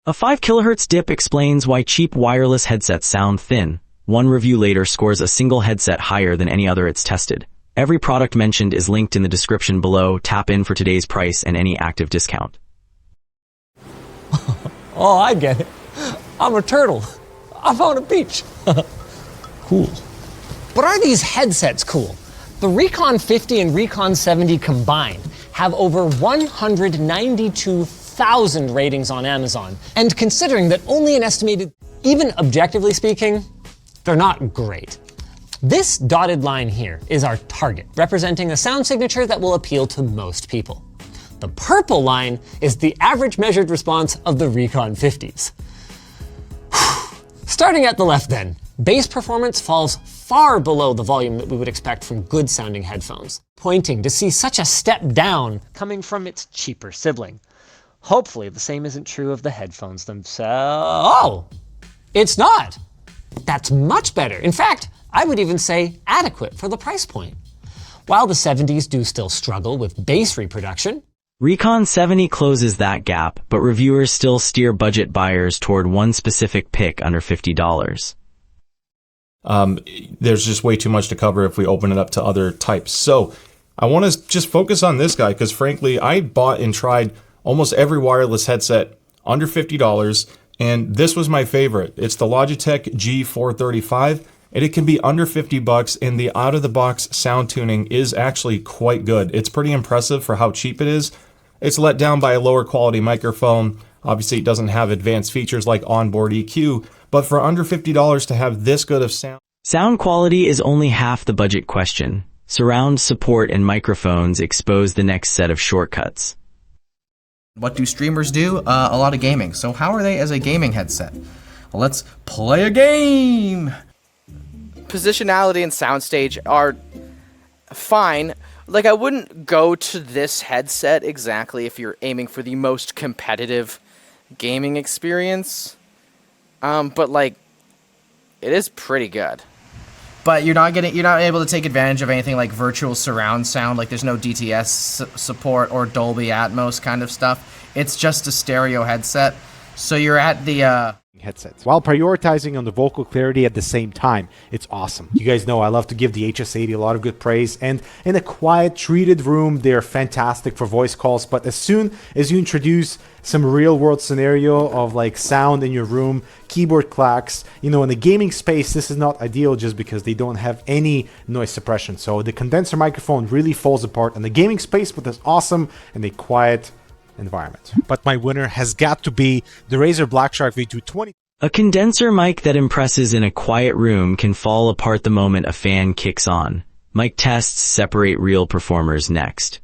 A 5 kHz dip explains why cheap wireless headsets sound thin. One review later scores a single headset higher than any other it's tested. Every product mentioned is linked in the description below. Tap in for today's price and any active discount. Oh, I get it. I'm a turtle. I'm on a beach. Cool. But are these headsets cool? The Recon 50 and Recon 70 combined have over 192,000 ratings on Amazon. And considering that only an estimated, even objectively speaking, they're not great. This dotted line here is our target, representing a sound signature that will appeal to most people. The purple line is the average measured response of the Recon 50s. Starting at the left then, bass performance falls far below the volume that we would expect from good sounding headphones, pointing to see such a step down coming from its cheaper sibling. Hopefully the same isn't true of the headphones themselves. Oh, it's not. That's much better. In fact, I would even say adequate for the price point. While the 70s do still struggle with bass reproduction, Recon 70 closes that gap, but reviewers still steer budget buyers toward one specific pick under $50. There's just way too much to cover if we open it up to other types. So I want to just focus on this guy because frankly, I bought and tried almost every wireless headset under $50, and this was my favorite. It's the Logitech G435. And it can be under 50 bucks, and the out-of-the-box sound tuning is actually quite good. It's pretty impressive for how cheap it is. It's let down by a lower quality microphone. Obviously, it doesn't have advanced features like onboard EQ, but for under $50 to have this good of sound. Sound quality is only half the budget question. Surround support and microphones expose the next set of shortcuts. What do streamers do? A lot of gaming. So how are they as a gaming headset? Well, let's play a game! Positionality and soundstage are fine. Like, I wouldn't go to this headset exactly if you're aiming for the most competitive gaming experience. But like, it is pretty good. But you're not able to take advantage of anything like virtual surround sound. Like, there's no DTS support or Dolby Atmos kind of stuff. It's just a stereo headset. So you're at the headsets while prioritizing on the vocal clarity at the same time. It's awesome. You guys know I love to give the HS80 a lot of good praise, and in a quiet, treated room, they're fantastic for voice calls. But as soon as you introduce some real-world scenario of like sound in your room, keyboard clacks, you know, in the gaming space, this is not ideal just because they don't have any noise suppression. So the condenser microphone really falls apart in the gaming space, but that's awesome in a quiet environment. But my winner has got to be the Razer Blackshark V220. A condenser mic that impresses in a quiet room can fall apart the moment a fan kicks on. Mic tests separate real performers next.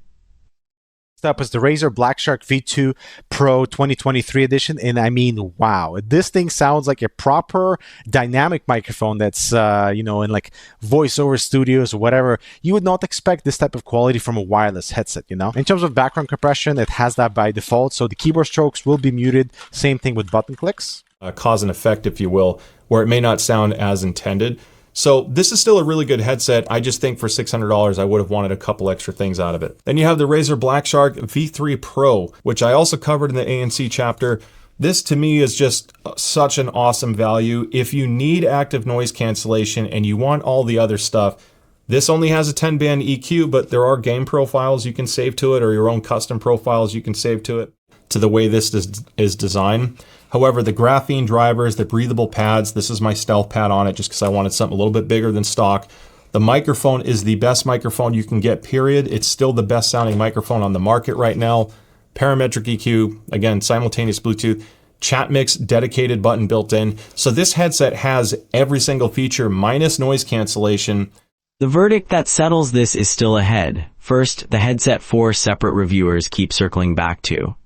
Up is the Razer Blackshark V2 Pro 2023 edition, and I mean, wow, this thing sounds like a proper dynamic microphone that's you know, in like voiceover studios or whatever. You would not expect this type of quality from a wireless headset, you know. In terms of background compression, it has that by default, so the keyboard strokes will be muted. Same thing with button clicks. Cause and effect, if you will, where it may not sound as intended. So this is still a really good headset. I just think for $600, I would have wanted a couple extra things out of it. Then you have the Razer Blackshark V3 Pro, which I also covered in the ANC chapter. This to me is just such an awesome value. If you need active noise cancellation and you want all the other stuff, this only has a 10-band EQ, but there are game profiles you can save to it, or your own custom profiles you can save to it, to the way this is designed. However, the graphene drivers, the breathable pads, this is my stealth pad on it just because I wanted something a little bit bigger than stock. The microphone is the best microphone you can get, period. It's still the best sounding microphone on the market right now. Parametric EQ, again, simultaneous Bluetooth, chat mix, dedicated button built in. So this headset has every single feature minus noise cancellation. The verdict that settles this is still ahead. First, the headset 4 separate reviewers keep circling back to.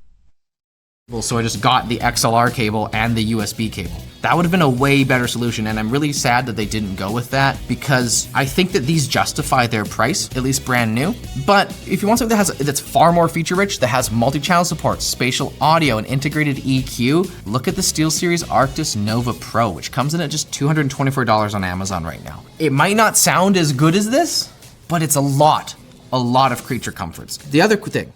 So I just got the XLR cable and the USB cable. That would have been a way better solution, and I'm really sad that they didn't go with that because I think that these justify their price, at least brand new. But if you want something that's far more feature-rich, that has multi-channel support, spatial audio, and integrated EQ, look at the SteelSeries Arctis Nova Pro, which comes in at just $224 on Amazon right now. It might not sound as good as this, but it's a lot of creature comforts. The other thing.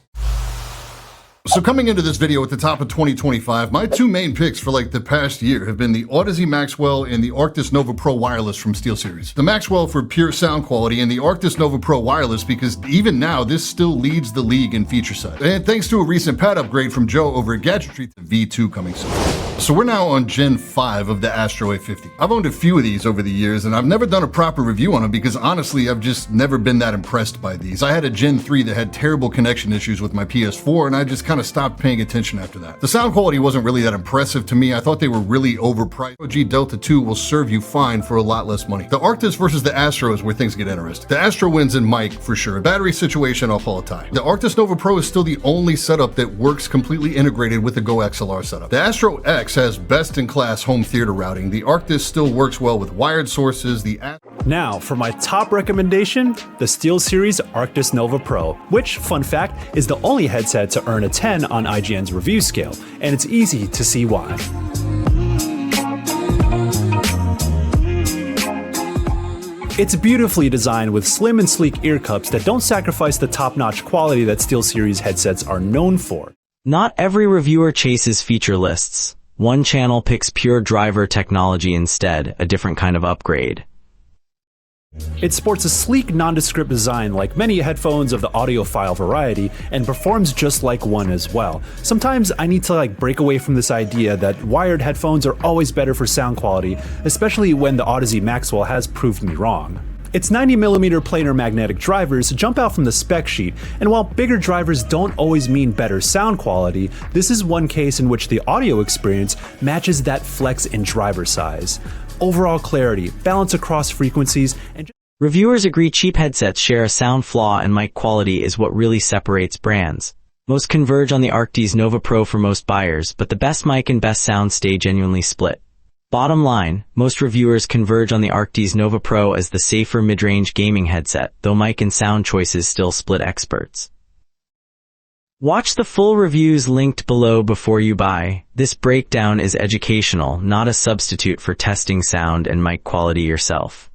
So coming into this video at the top of 2025, my two main picks for like the past year have been the Audeze Maxwell and the Arctis Nova Pro wireless from SteelSeries. The Maxwell for pure sound quality and the Arctis Nova Pro wireless because even now this still leads the league in feature set. And thanks to a recent pad upgrade from Joe over at Gadgetry, the V2 coming soon. So we're now on Gen 5 of the Astro A50. I've owned a few of these over the years and I've never done a proper review on them because honestly I've just never been that impressed by these. I had a Gen 3 that had terrible connection issues with my PS4 and I just kind of stopped paying attention after that. The sound quality wasn't really that impressive to me. I thought they were really overpriced. OG Delta 2 will serve you fine for a lot less money. The Arctis versus the Astro is where things get interesting. The Astro wins in mic for sure. Battery situation, I'll call a tie. The Arctis Nova Pro is still the only setup that works completely integrated with the Go XLR setup. The Astro X has best-in-class home theater routing. The Arctis still works well with wired sources. Now, for my top recommendation, the SteelSeries Arctis Nova Pro, which, fun fact, is the only headset to earn a 10 on IGN's review scale, and it's easy to see why. It's beautifully designed with slim and sleek ear cups that don't sacrifice the top-notch quality that SteelSeries headsets are known for. Not every reviewer chases feature lists. One channel picks pure driver technology instead, a different kind of upgrade. It sports a sleek, nondescript design like many headphones of the audiophile variety and performs just like one as well. Sometimes I need to break away from this idea that wired headphones are always better for sound quality, especially when the Audeze Maxwell has proved me wrong. Its 90mm planar-magnetic drivers jump out from the spec sheet, and while bigger drivers don't always mean better sound quality, this is one case in which the audio experience matches that flex in driver size. Overall clarity, balance across frequencies, and Reviewers agree cheap headsets share a sound flaw and mic quality is what really separates brands. Most converge on the Arctis Nova Pro for most buyers, but the best mic and best sound stay genuinely split. Bottom line, most reviewers converge on the Arctis Nova Pro as the safer mid-range gaming headset, though mic and sound choices still split experts. Watch the full reviews linked below before you buy. This breakdown is educational, not a substitute for testing sound and mic quality yourself.